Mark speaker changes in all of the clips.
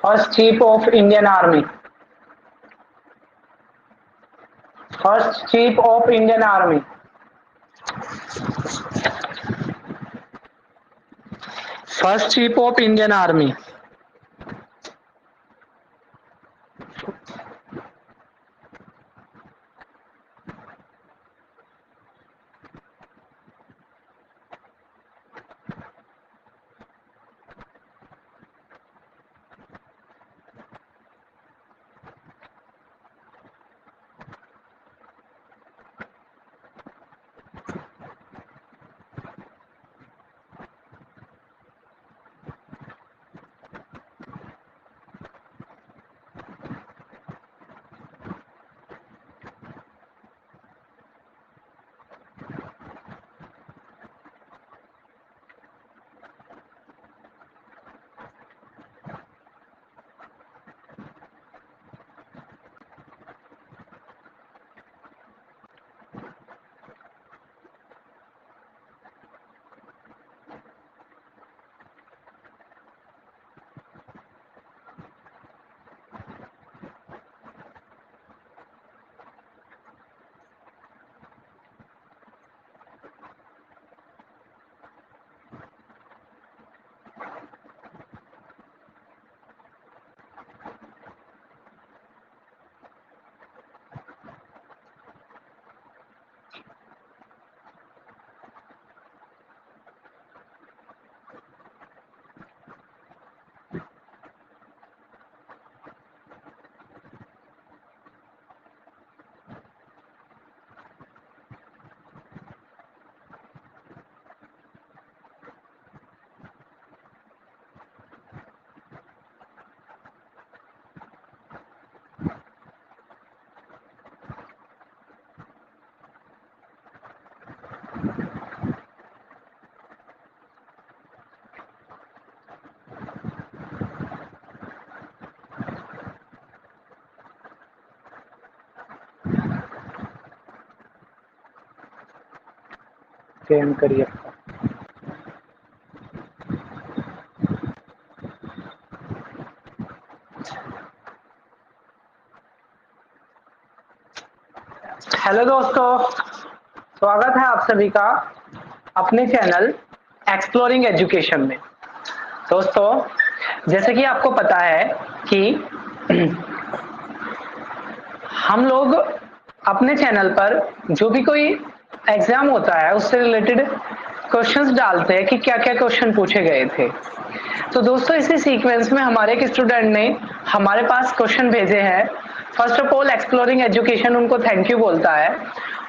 Speaker 1: First chief of Indian army. First chief of Indian army. First chief of Indian army. K M Cariappa. Hello दोस्तों, स्वागत है आप सभी का अपने चैनल एक्सप्लोरिंग एजुकेशन में। दोस्तों, जैसे कि आपको पता है कि हम लोग अपने चैनल पर जो भी कोई एग्जाम होता है उससे रिलेटेड क्वेश्चंस डालते हैं कि क्या क्या क्वेश्चन पूछे गए थे। तो दोस्तों, इसी सीक्वेंस में हमारे एक स्टूडेंट ने हमारे पास क्वेश्चन भेजे हैं। First of all exploring education उनको थैंक यू बोलता है।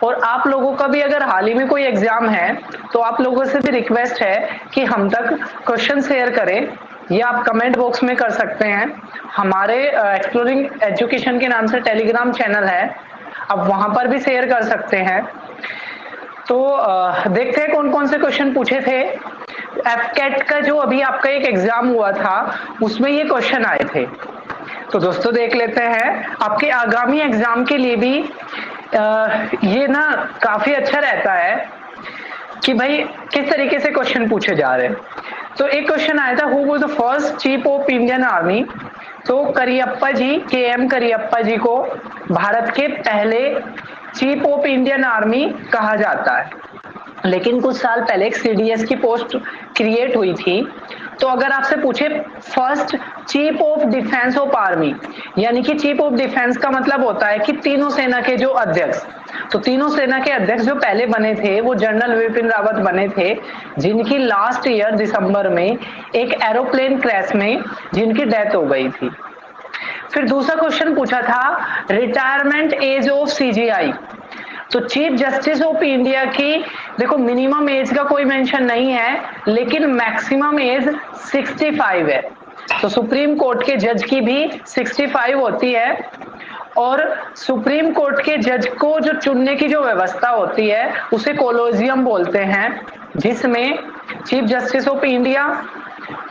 Speaker 1: और आप लोगों का भी अगर हाल ही में कोई एग्जाम है तो आप लोगों से भी रिक्वेस्ट है कि हम तक क्वेश्चन शेयर करें, या आप कमेंट बॉक्स में कर सकते हैं। हमारे एक्सप्लोरिंग एजुकेशन के नाम से टेलीग्राम चैनल है, आप वहां पर भी शेयर कर सकते हैं। तो देखते हैं कौन कौन से क्वेश्चन पूछे थे। एफकेट का जो अभी आपका एक एग्जाम हुआ था उसमें ये क्वेश्चन आए थे। तो दोस्तों देख लेते हैं, आपके आगामी एग्जाम के लिए भी ये ना काफी अच्छा रहता है कि भाई किस तरीके से क्वेश्चन पूछे जा रहे हैं। तो एक क्वेश्चन आया था, who was the first chief of Indian army. तो करियप्पा जी, केएम करियप्पा जी को भारत के पहले चीफ ऑफ इंडियन आर्मी कहा जाता है। लेकिन कुछ साल पहले एक सीडीएस की पोस्ट क्रिएट हुई थी। तो अगर आपसे पूछे first chief of defence of army, यानी कि चीफ ऑफ डिफेंस का मतलब होता है कि तीनों सेना के जो अध्यक्ष, तो तीनों सेना के अध्यक्ष जो पहले बने थे वो जनरल विपिन रावत बने थे, जिनकी लास्ट ईयर दिसंबर में एक एरोप्लेन क्रैश में जिनकी डेथ हो गई थी। फिर दूसरा क्वेश्चन पूछा था रिटायरमेंट एज ऑफ सीजीआई। तो चीफ जस्टिस ऑफ इंडिया की देखो मिनिमम एज का कोई मेंशन नहीं है, लेकिन मैक्सिमम एज 65 है। तो सुप्रीम कोर्ट के जज की भी 65 होती है। और सुप्रीम कोर्ट के जज को जो चुनने की जो व्यवस्था होती है उसे कोलोजियम बोलते हैं, जिसमें चीफ जस्टिस ऑफ इंडिया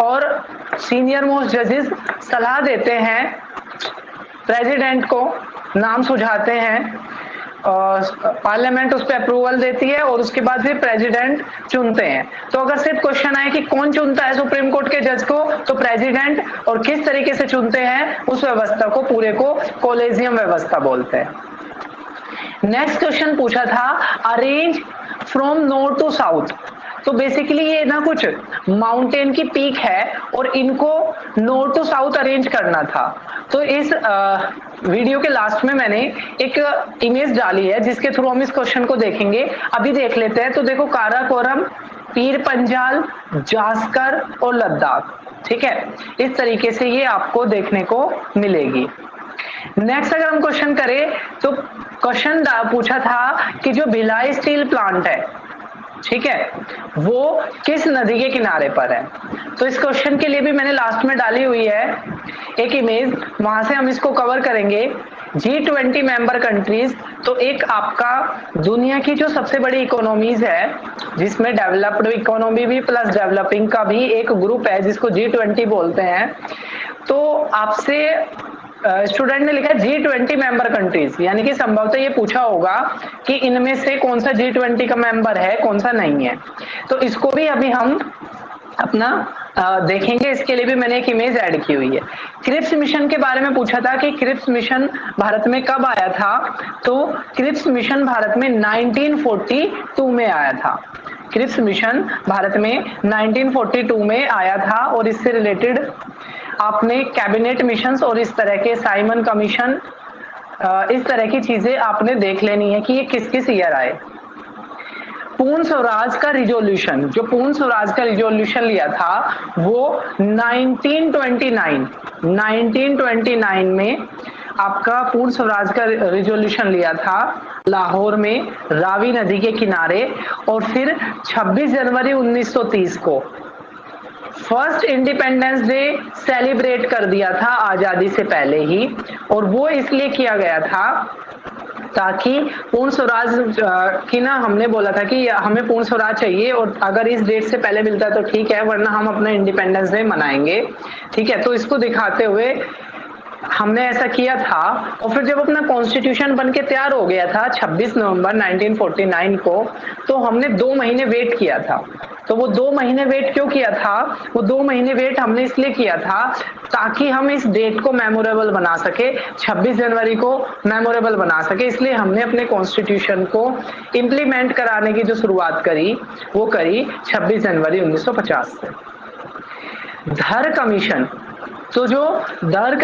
Speaker 1: और सीनियर मोस्ट जजेस सलाह देते हैं, प्रेसिडेंट को नाम सुझाते हैं। पार्लियामेंट उस पर अप्रूवल देती है और उसके बाद फिर प्रेसिडेंट चुनते हैं। तो अगर सिर्फ क्वेश्चन आए कि कौन चुनता है सुप्रीम कोर्ट के जज को, तो प्रेसिडेंट, और किस तरीके से चुनते हैं उस व्यवस्था को पूरे को कोलेजियम व्यवस्था बोलते हैं। नेक्स्ट क्वेश्चन पूछा था arrange from north to south. तो बेसिकली ये ना कुछ माउंटेन की पीक है और इनको नॉर्थ टू साउथ अरेंज करना था। तो इस वीडियो के लास्ट में मैंने एक इमेज डाली है जिसके थ्रू हम इस क्वेश्चन को देखेंगे। अभी देख लेते हैं। तो देखो काराकोरम, पीर पंजाल, जास्कर और लद्दाख, ठीक है, इस तरीके से ये आपको देखने को मिलेगी। नेक्स्ट अगर हम क्वेश्चन करें तो क्वेश्चन पूछा था कि जो भिलाई स्टील प्लांट है, ठीक है, वो किस नदी के किनारे पर है। तो इस क्वेश्चन के लिए भी मैंने लास्ट में डाली हुई है एक इमेज, वहां से हम इसको कवर करेंगे। G20 मेंबर कंट्रीज, तो एक आपका दुनिया की जो सबसे बड़ी इकोनॉमीज है जिसमें डेवलप्ड इकोनॉमी भी प्लस डेवलपिंग का भी एक ग्रुप है जिसको G20 बोलते हैं। तो आपसे स्टूडेंट ने लिखा G20 मेंबर कंट्रीज, यानी कि संभवतः ये पूछा होगा कि इनमें से कौन सा G20 का मेंबर है कौन सा नहीं है। तो इसको भी अभी हम अपना देखेंगे। इसके लिए भी मैंने एक इमेज ऐड की हुई है। क्रिप्स मिशन के बारे में पूछा था कि क्रिप्स मिशन भारत में कब आया था। तो क्रिप्स मिशन भारत में 1942 में आया था। क्रिप्स मिशन भारत में 1942 में आया था और इससे रिलेटेड आपने कैबिनेट मिशंस और इस तरह के साइमन कमीशन, इस तरह की चीजें आपने देख लेनी है कि ये किस किस ईयर आए। पूर्ण स्वराज का रिजोल्यूशन, जो पूर्ण स्वराज का रिजोल्यूशन लिया था वो 1929 में आपका पूर्ण स्वराज का रिजोल्यूशन लिया था लाहौर में रावी नदी के किनारे। और फिर 26 जनवरी 1930 को फर्स्ट इंडिपेंडेंस डे सेलिब्रेट कर दिया था आजादी से पहले ही। और वो इसलिए किया गया था ताकि पूर्ण स्वराज की ना, हमने बोला था कि हमें पूर्ण स्वराज चाहिए और अगर इस डेट से पहले मिलता है तो ठीक है, वरना हम अपना इंडिपेंडेंस डे मनाएंगे, ठीक है। तो इसको दिखाते हुए हमने ऐसा किया था। और फिर जब अपना कॉन्स्टिट्यूशन बन के तैयार हो गया था 26 नवंबर 1949 को, तो हमने 2 महीने वेट किया था। तो वो 2 महीने वेट क्यों किया था? वो 2 महीने वेट हमने इसलिए किया था ताकि हम इस डेट को मेमोरेबल बना सके, 26 जनवरी को मेमोरेबल बना सके। इसलिए हमने अपने कॉन्स्टिट्यूशन को इम्प्लीमेंट कराने की जो शुरुआत करी वो करी 26 जनवरी 1950 से। धर कमीशन, तो जो धर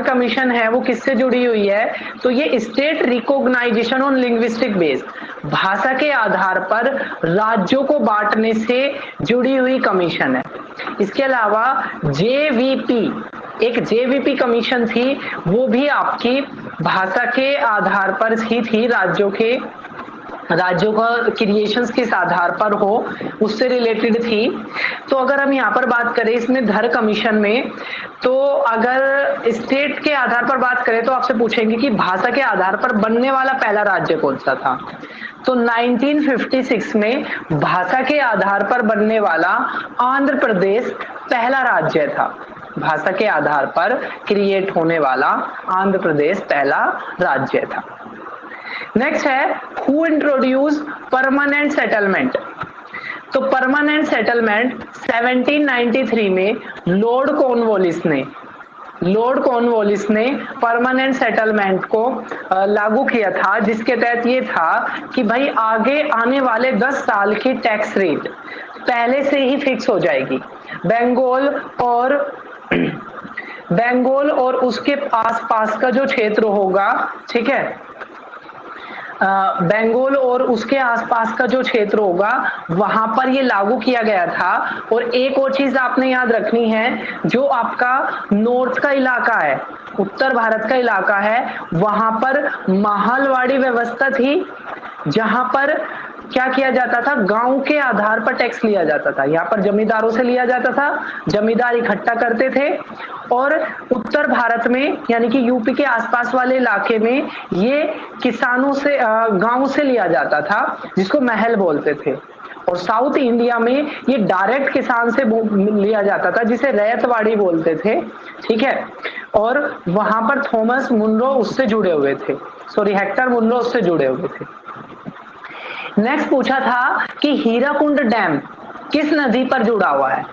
Speaker 1: कमीशन है वो किससे जुड़ी हुई है? तो ये state recognisation on linguistic base, भाषा के आधार पर राज्यों को बांटने से जुड़ी हुई कमीशन है। इसके अलावा जेवीपी, एक जेवीपी कमीशन थी, वो भी आपकी भाषा के आधार पर ही थी, राज्यों का क्रिएशंस किस आधार पर हो उससे रिलेटेड थी। तो अगर हम यहाँ पर बात करें इसमें धर कमीशन में, तो अगर स्टेट के आधार पर बात करें तो आपसे पूछेंगे कि भाषा के आधार पर बनने वाला पहला राज्य कौन सा था। तो 1956 में भाषा के आधार पर बनने वाला आंध्र प्रदेश पहला राज्य था। भाषा के आधार पर क्रिएट होने वाला आंध्र प्रदेश पहला राज्य था। नेक्स्ट है हु इंट्रोड्यूस परमानेंट सेटलमेंट। तो परमानेंट सेटलमेंट 1793 में लॉर्ड कॉर्नवालिस ने परमानेंट सेटलमेंट को लागू किया था, जिसके तहत ये था कि भाई आगे आने वाले 10 साल की टैक्स रेट पहले से ही फिक्स हो जाएगी। बंगाल और उसके आसपास का जो क्षेत्र होगा, ठीक है, बंगाल और उसके आसपास का जो क्षेत्र होगा वहां पर ये लागू किया गया था। और एक और चीज आपने याद रखनी है, जो आपका नॉर्थ का इलाका है, उत्तर भारत का इलाका है, वहां पर माहलवाड़ी व्यवस्था थी, जहां पर क्या किया जाता था, गांव के आधार पर टैक्स लिया जाता था। यहाँ पर जमींदारों से लिया जाता था, जमींदार इकट्ठा करते थे। और उत्तर भारत में यानी कि यूपी के आसपास वाले इलाके में ये किसानों से, गांव से लिया जाता था, जिसको महल बोलते थे। और साउथ इंडिया में ये डायरेक्ट किसान से लिया जाता था, जिसे रैयतवाड़ी बोलते थे, ठीक है। और वहां पर थॉमस मुनरो उससे जुड़े हुए थे। सॉरी हेक्टर मुनरो उससे जुड़े हुए थे। नेक्स्ट पूछा था कि हीराकुंड डैम किस नदी पर जुड़ा हुआ है?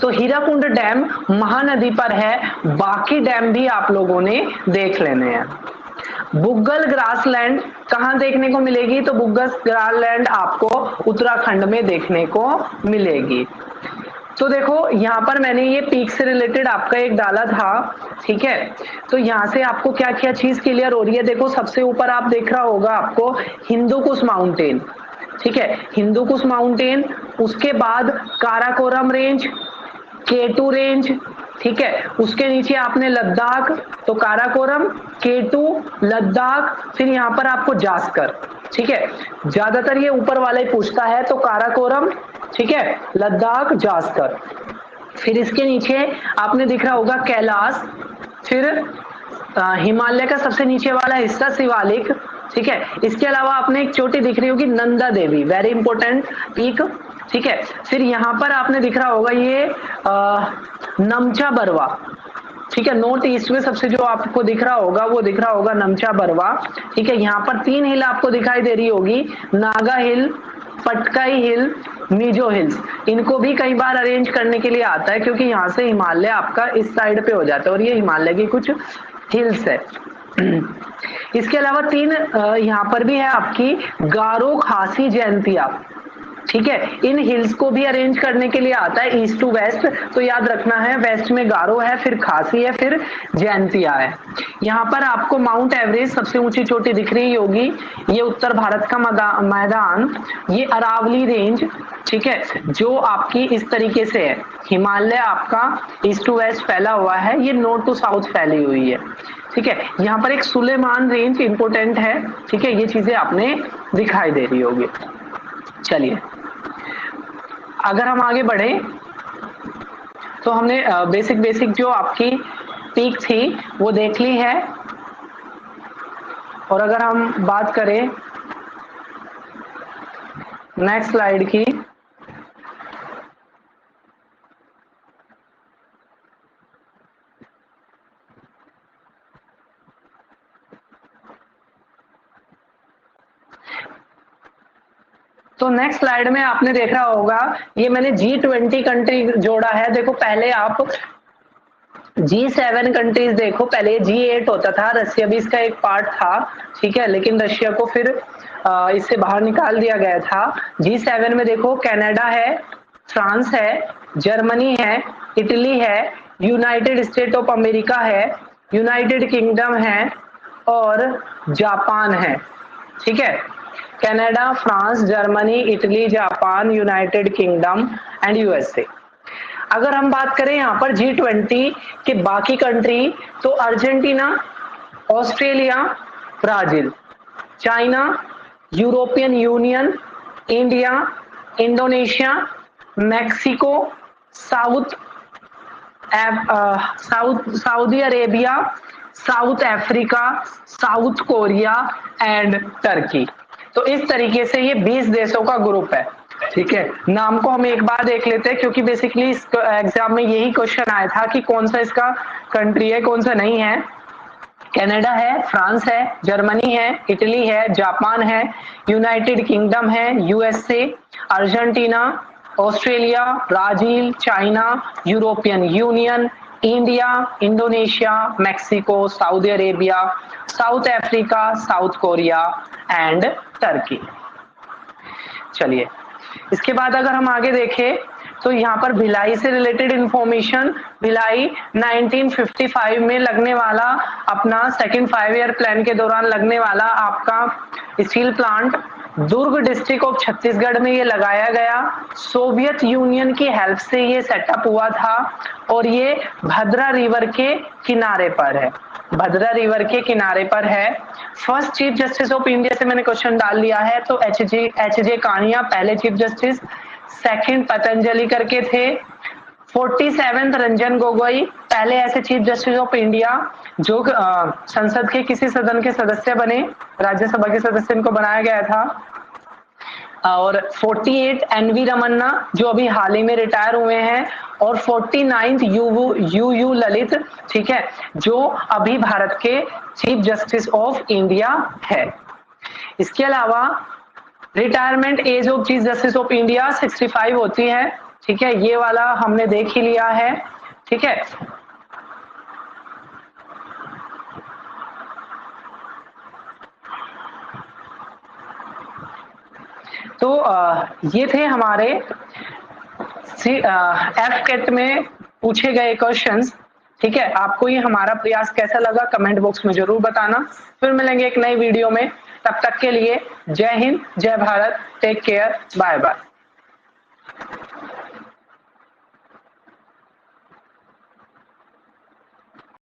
Speaker 1: तो हीराकुंड डैम महानदी पर है, बाकी डैम भी आप लोगों ने देख लेने हैं। बुग्गल ग्रासलैंड कहां देखने को मिलेगी? तो बुग्गल ग्रासलैंड आपको उत्तराखंड में देखने को मिलेगी। तो देखो यहाँ पर मैंने ये पीक से रिलेटेड आपका एक डाला था, ठीक है। तो यहाँ से आपको क्या क्या चीज क्लियर हो रही है? देखो सबसे ऊपर आप देख रहा होगा आपको हिंदुकुश माउंटेन, ठीक है, हिंदुकुश माउंटेन। उसके बाद काराकोरम रेंज, K2 रेंज, ठीक है। उसके नीचे आपने लद्दाख, तो काराकोरम, K2, लद्दाख, फिर यहाँ पर आपको जास्कर, ठीक है। ज्यादातर ये ऊपर वाला ही पूछता है, तो काराकोरम, ठीक है, लद्दाख, जास्कर। फिर इसके नीचे आपने दिख रहा होगा कैलाश, फिर हिमालय का सबसे नीचे वाला हिस्सा शिवालिक, ठीक है। इसके अलावा आपने एक चोटी दिख रही होगी Nanda Devi, very important peak, ठीक है। फिर यहाँ पर आपने दिख रहा होगा ये नमचा बरवा, ठीक है। नॉर्थ ईस्ट में सबसे जो आपको दिख रहा होगा वो दिख रहा होगा नमचा बरवा, ठीक है। यहाँ पर 3 हिल आपको दिखाई दे रही होगी, नागा हिल, पटकाई हिल, मिजो हिल्स। इनको भी कई बार अरेंज करने के लिए आता है क्योंकि यहाँ से हिमालय आपका इस साइड पे हो जाता है और ये हिमालय की कुछ हिल्स है। इसके अलावा 3 यहाँ पर भी है आपकी गारो खासी जयंतिया, ठीक है। इन हिल्स को भी अरेंज करने के लिए आता है ईस्ट टू वेस्ट, तो याद रखना है वेस्ट में गारो है, फिर खासी है, फिर जयंतिया है। यहाँ पर आपको माउंट एवरेस्ट सबसे ऊंची चोटी दिख रही होगी, ये उत्तर भारत का मैदान, ये अरावली रेंज, ठीक है, जो आपकी इस तरीके से है। हिमालय आपका ईस्ट टू वेस्ट फैला हुआ है, ये नॉर्थ टू साउथ फैली हुई है, ठीक है। यहाँ पर एक सुलेमान रेंज इंपोर्टेंट है, ठीक है, ये चीजें आपने दिखाई दे रही होगी। चलिए अगर हम आगे बढ़े तो हमने बेसिक जो आपकी पीक थी वो देख ली है। और अगर हम बात करें नेक्स्ट स्लाइड की, तो नेक्स्ट स्लाइड में आपने देखा होगा ये मैंने G20 कंट्री जोड़ा है। देखो पहले आप G7 कंट्रीज देखो, पहले G8 होता था, रशिया भी इसका एक पार्ट था, ठीक है, लेकिन रशिया को फिर इससे बाहर निकाल दिया गया था। G7 में देखो कनाडा है, फ्रांस है, जर्मनी है, इटली है, यूनाइटेड स्टेट ऑफ अमेरिका है, यूनाइटेड किंगडम है और जापान है, ठीक है। Canada, France, Germany, Italy, Japan, United kingdom and USA. अगर हम बात करें यहाँ पर G20 के बाकी कंट्री, तो Argentina, Australia, Brazil, China, European union, India, Indonesia, Mexico, Saudi Arabia, south Africa, south Korea and Turkey. तो इस तरीके से ये 20 देशों का ग्रुप है, ठीक है। नाम को हम एक बार देख लेते हैं क्योंकि बेसिकली इस एग्जाम में यही क्वेश्चन आया था कि कौन सा इसका कंट्री है, कौन सा नहीं है। कनाडा है, फ्रांस है, जर्मनी है, इटली है, जापान है, यूनाइटेड किंगडम है, USA, Argentina, Australia, Brazil, China, European union, India, Indonesia, Mexico, Saudi Arabia, south Africa, south Korea and Turkey. चलिए इसके बाद अगर हम आगे देखें तो यहाँ पर भिलाई से रिलेटेड इंफॉर्मेशन, भिलाई 1955 में लगने वाला अपना सेकंड 5 ईयर प्लान के दौरान लगने वाला आपका steel plant Durg district of Chhattisgarh में ये लगाया गया। सोवियत यूनियन की हेल्प से ये सेटअप हुआ था और ये भद्रा रिवर के किनारे पर है, भद्रा रिवर के किनारे पर है। First chief justice of India से मैंने क्वेश्चन डाल लिया है, तो एच जे कानिया पहले चीफ जस्टिस, सेकंड पतंजलि करके थे, 47th रंजन गोगोई पहले ऐसे चीफ जस्टिस ऑफ इंडिया जो संसद के किसी सदन के सदस्य बने, राज्यसभा के सदस्य इनको बनाया गया था। और 48 एनवी रमन्ना जो अभी हाल ही में रिटायर हुए हैं, और 49th यू ललित, ठीक है, जो अभी भारत के चीफ जस्टिस ऑफ इंडिया है। इसके अलावा retirement age of chief justice of India 65 होती है, ठीक है, ये वाला हमने देख ही लिया है, ठीक है। तो ये थे हमारे एफ कैट में पूछे गए क्वेश्चंस, ठीक है। आपको ये हमारा प्रयास कैसा लगा कमेंट बॉक्स में जरूर बताना। फिर मिलेंगे एक नई वीडियो में, तब तक के लिए जय हिंद, जय Bharat, take care, bye bye.